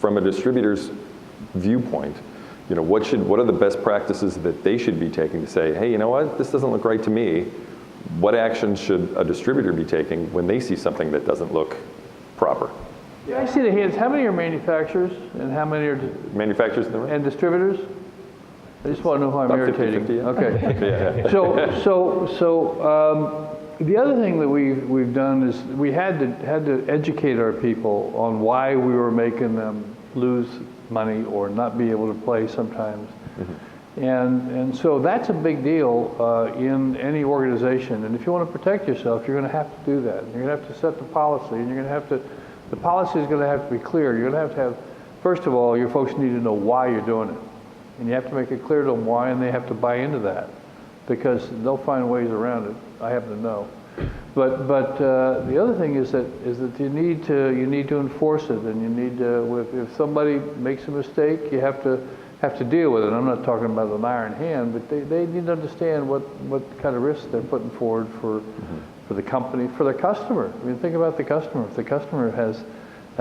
from a distributor's viewpoint, what are the best practices that they should be taking to say, hey, you know what, this doesn't look right to me. What actions should a distributor be taking when they see something that doesn't look proper? Yeah, I see the hands. How many are manufacturers and how many are manufacturers in the room? And distributors? I just want to know if I'm About irritating. 50-50, yeah. Okay. Yeah. So the other thing that we've done is we had to educate our people on why we were making them lose money or not be able to play sometimes. Mm-hmm. And so that's a big deal in any organization. And if you want to protect yourself, you're going to have to do that. You're going to have to set the policy, and you're going to have to, the policy is going to have to be clear. You're going to have, first of all, your folks need to know why you're doing it. And you have to make it clear to them why, and they have to buy into that, because they'll find ways around it. I happen to know. But the other thing is that you need to enforce it, and you need to, if somebody makes a mistake, you have to deal with it. I'm not talking about an iron hand, but they need to understand what kind of risks they're putting forward for the company, for the customer. I mean, think about the customer. If the customer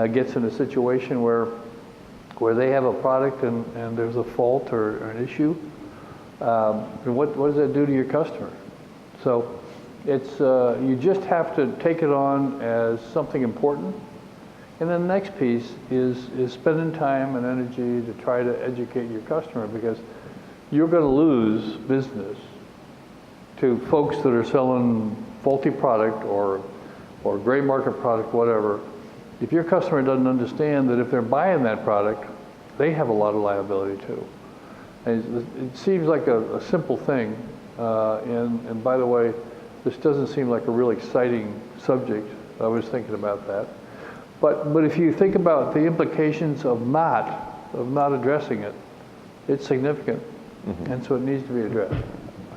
gets in a situation where they have a product and there's a fault or an issue, what does that do to your customer? So it's you just have to take it on as something important. And then the next piece is spending time and energy to try to educate your customer, because you're going to lose business to folks that are selling faulty product or gray market product, whatever. If your customer doesn't understand that if they're buying that product, they have a lot of liability too. And it seems like a simple thing, and by the way, this doesn't seem like a real exciting subject. I was thinking about that. But if you think about the implications of not addressing it, it's significant, and so it needs to be addressed.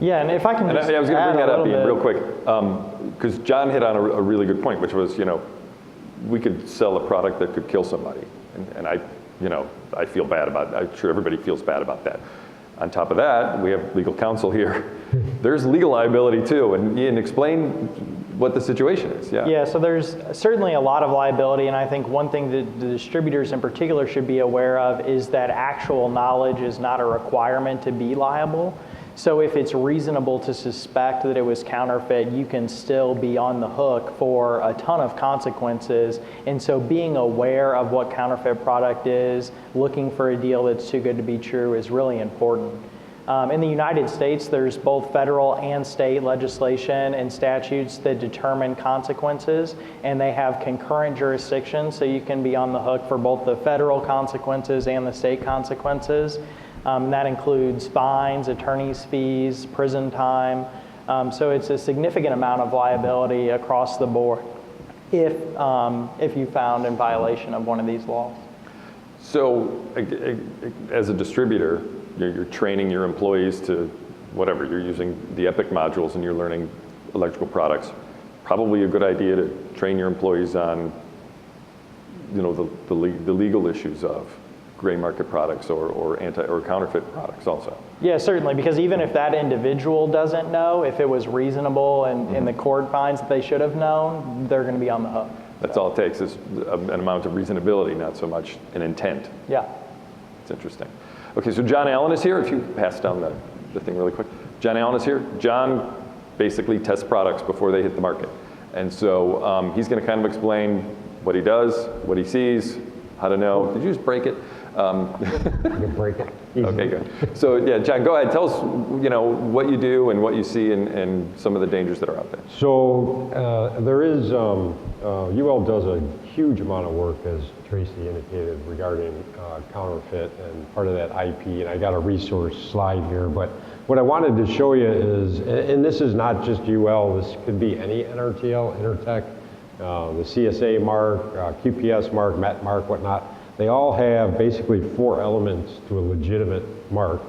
Yeah, and if I can just I was going to bring that up, Ian, real quick, because John hit on a really good point, which was, we could sell a product that could kill somebody, and I feel bad about it. I'm sure everybody feels bad about that. On top of that, we have legal counsel here. There's legal liability too, and Ian, explain what the situation is. Yeah, so there's certainly a lot of liability, and I think one thing that the distributors in particular should be aware of is that actual knowledge is not a requirement to be liable. So if it's reasonable to suspect that it was counterfeit, you can still be on the hook for a ton of consequences. And so being aware of what counterfeit product is, looking for a deal that's too good to be true is really important. In the United States, there's both federal and state legislation and statutes that determine consequences, and they have concurrent jurisdictions, so you can be on the hook for both the federal consequences and the state consequences. That includes fines, attorney's fees, prison time. So it's a significant amount of liability across the board if you found in violation of one of these laws. So as a distributor, you're training your employees to whatever, you're using the EPIC modules and you're learning electrical products. Probably a good idea to train your employees on the legal issues of gray market products or counterfeit products also. Yeah, certainly, because even if that individual doesn't know, if it was reasonable and the court finds that they should have known, they're going to be on the hook. That's all it takes is an amount of reasonability, not so much an intent. Yeah. It's interesting. Okay, so John Allen is here. If you pass down the thing really quick. John Allen is here. John basically tests products before they hit the market. And so he's going to kind of explain what he does, what he sees, how to know. Did you just break it? You can break it. Easy. Okay, good. So yeah, John, go ahead. Tell us, what you do and what you see and some of the dangers that are out there. So there is, UL does a huge amount of work, as Tracy indicated, regarding counterfeit and part of that IP, and I got a resource slide here, but what I wanted to show you is, and this is not just UL, this could be any NRTL, Intertech, the CSA mark, QPS mark, MET mark, whatnot. They all have basically 4 elements to a legitimate mark.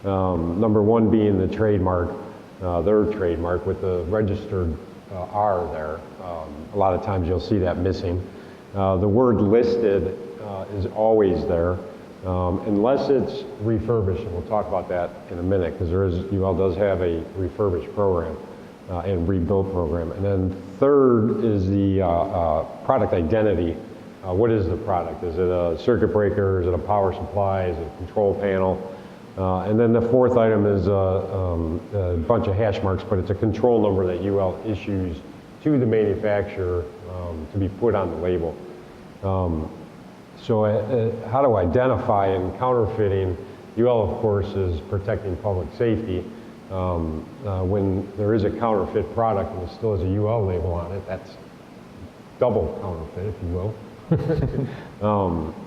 Number 1 being the trademark, their trademark with the registered R there. A lot of times you'll see that missing. The word listed is always there, unless it's refurbished, and we'll talk about that in a minute, because UL does have a refurbished program and rebuild program. And then third is the product identity What is the product? Is it a circuit breaker? Is it a power supply? Is it a control panel? And then the fourth item is a bunch of hash marks, but it's a control number that UL issues to the manufacturer to be put on the label. So how to identify and counterfeiting? UL, of course, is protecting public safety. When there is a counterfeit product and it still has a UL label on it, that's double counterfeit, if you will.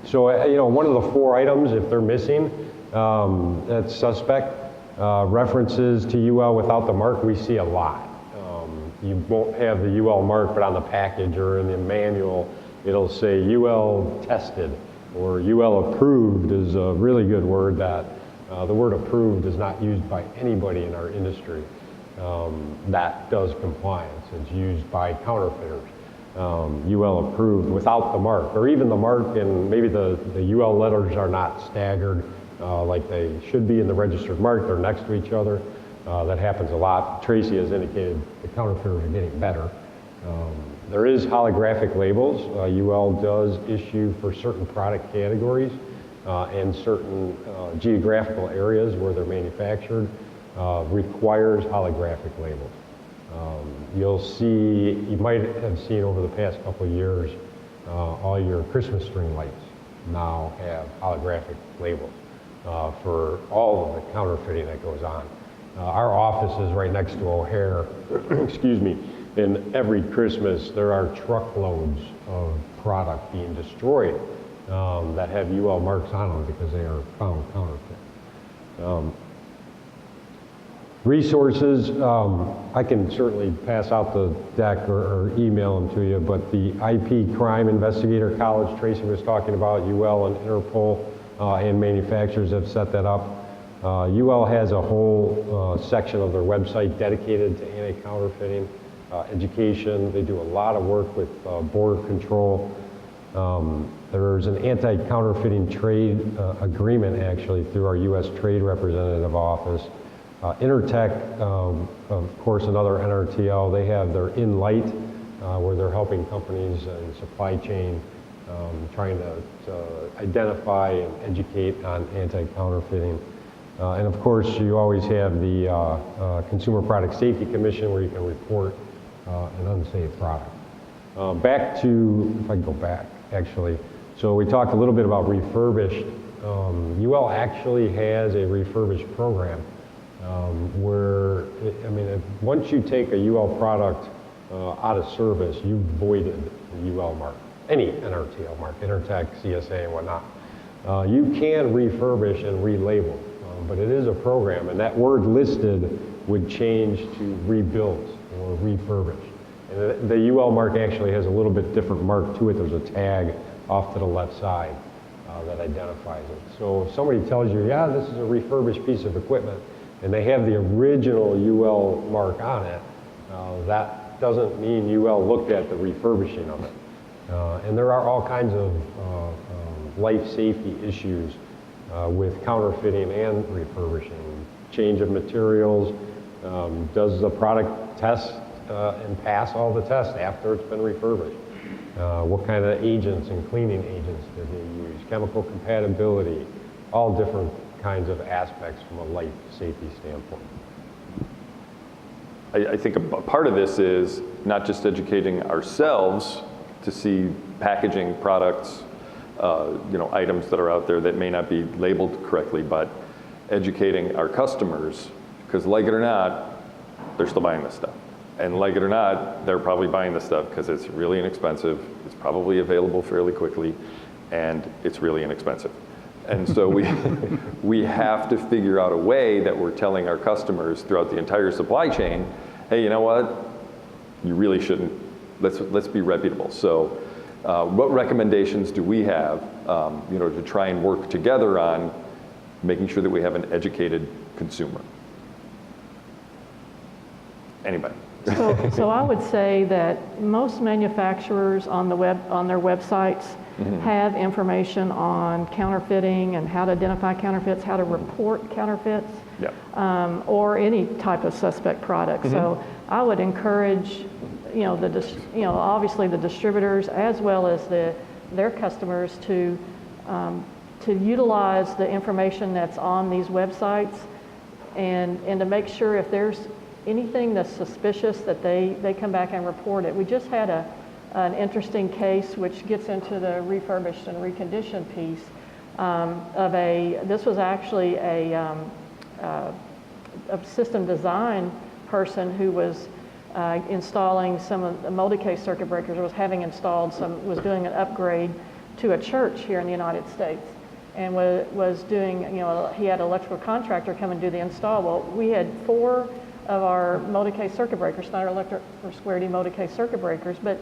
So, you know, one of the four items, if they're missing, that's suspect. References to UL without the mark, we see a lot. You won't have the UL mark, but on the package or in the manual, it'll say UL tested or UL approved is a really good word that the word approved is not used by anybody in our industry that does compliance. It's used by counterfeiters. UL approved without the mark, or even the mark, and maybe the UL letters are not staggered like they should be in the registered mark. They're next to each other. That happens a lot. Tracy has indicated the counterfeiters are getting better. There is holographic labels. UL does issue for certain product categories and certain geographical areas where they're manufactured, requires holographic labels. You'll see, you might have seen over the past couple of years, all your Christmas string lights now have holographic labels for all of the counterfeiting that goes on. Our office is right next to O'Hare, excuse me, and every Christmas there are truckloads of product being destroyed that have UL marks on them because they are found counterfeit. Resources, I can certainly pass out the deck or email them to you, but the IP Crime Investigator College Tracy was talking about, UL and Interpol and manufacturers have set that up. UL has a whole section of their website dedicated to anti-counterfeiting, education. They do a lot of work with border control. There's an anti-counterfeiting trade agreement actually through our U.S. Trade Representative Office. Intertech, of course, another NRTL, they have their In Light, where they're helping companies in supply chain trying to identify and educate on anti-counterfeiting. And of course, you always have the Consumer Product Safety Commission where you can report an unsafe product. Back to, if I can go back, actually. So we talked a little bit about refurbished. UL actually has a refurbished program where, I mean, once you take a UL product out of service, you've voided the UL mark, any NRTL mark, Intertech, CSA, and whatnot. You can refurbish and relabel, but it is a program, and that word listed would change to rebuilt or refurbished. And the UL mark actually has a little bit different mark to it. There's a tag off to the left side that identifies it. So if somebody tells you, yeah, this is a refurbished piece of equipment, and they have the original UL mark on it, that doesn't mean UL looked at the refurbishing of it. And there are all kinds of life safety issues with counterfeiting and refurbishing. Change of materials, does the product test and pass all the tests after it's been refurbished? What kind of agents and cleaning agents did they use? Chemical compatibility, all different kinds of aspects from a life safety standpoint. I think a part of this is not just educating ourselves to see packaging products, items that are out there that may not be labeled correctly, but educating our customers, because like it or not, they're still buying this stuff. And like it or not, they're probably buying this stuff because it's really inexpensive, it's probably available fairly quickly, and it's really inexpensive. And so we have to figure out a way that we're telling our customers throughout the entire supply chain, hey, you know what? You really shouldn't. Let's be reputable. So what recommendations do we have to try and work together on making sure that we have an educated consumer? Anybody? So I would say that most manufacturers on their websites have information on counterfeiting and how to identify counterfeits, how to report counterfeits, or any type of suspect product. So I would encourage, obviously the distributors as well as the their customers to utilize the information that's on these websites and to make sure if there's anything that's suspicious that they come back and report it. We just had an interesting case which gets into the refurbished and reconditioned piece this was actually a system design person who was installing some of the multi-case circuit breakers, was doing an upgrade to a church here in the United States, and was doing, he had an electrical contractor come and do the install. Well, we had 4 of our multi-case circuit breakers, Schneider Electric or Square D multi-case circuit breakers, but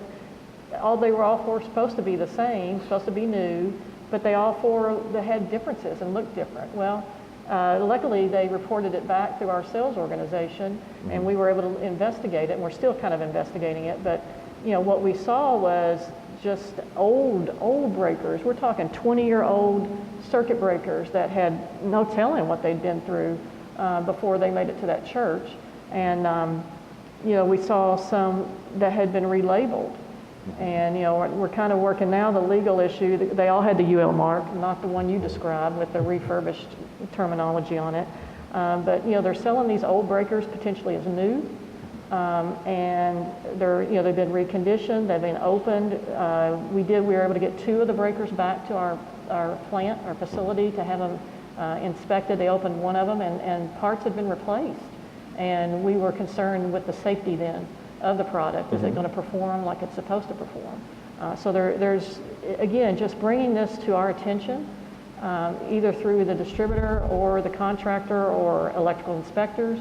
they were all 4 supposed to be the same, supposed to be new, but they all 4 they had differences and looked different. Well, luckily they reported it back through our sales organization, and we were able to investigate it, and we're still kind of investigating it. But what we saw was just old breakers. We're talking 20-year-old circuit breakers that had no telling what they'd been through before they made it to that church. And we saw some that had been relabeled. And we're kind of working now the legal issue. They all had the UL mark, not the one you described with the refurbished terminology on it. But they're selling these old breakers potentially as new, and they've been reconditioned, they've been opened. We were able to get 2 of the breakers back to our plant, our facility, to have them inspected. They opened one of them, and parts had been replaced. And we were concerned with the safety then of the product. Is it going to perform like it's supposed to perform? So there's, again, just bringing this to our attention, either through the distributor or the contractor or electrical inspectors,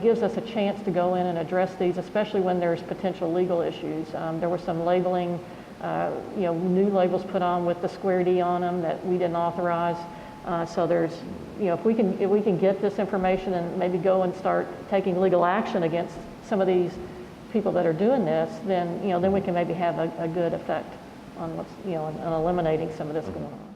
gives us a chance to go in and address these, especially when there's potential legal issues. There was some labeling, new labels put on with the Square D on them that we didn't authorize. So there's, if we can get this information and maybe go and start taking legal action against some of these people that are doing this, then we can maybe have a good effect on what's, on eliminating some of this going on.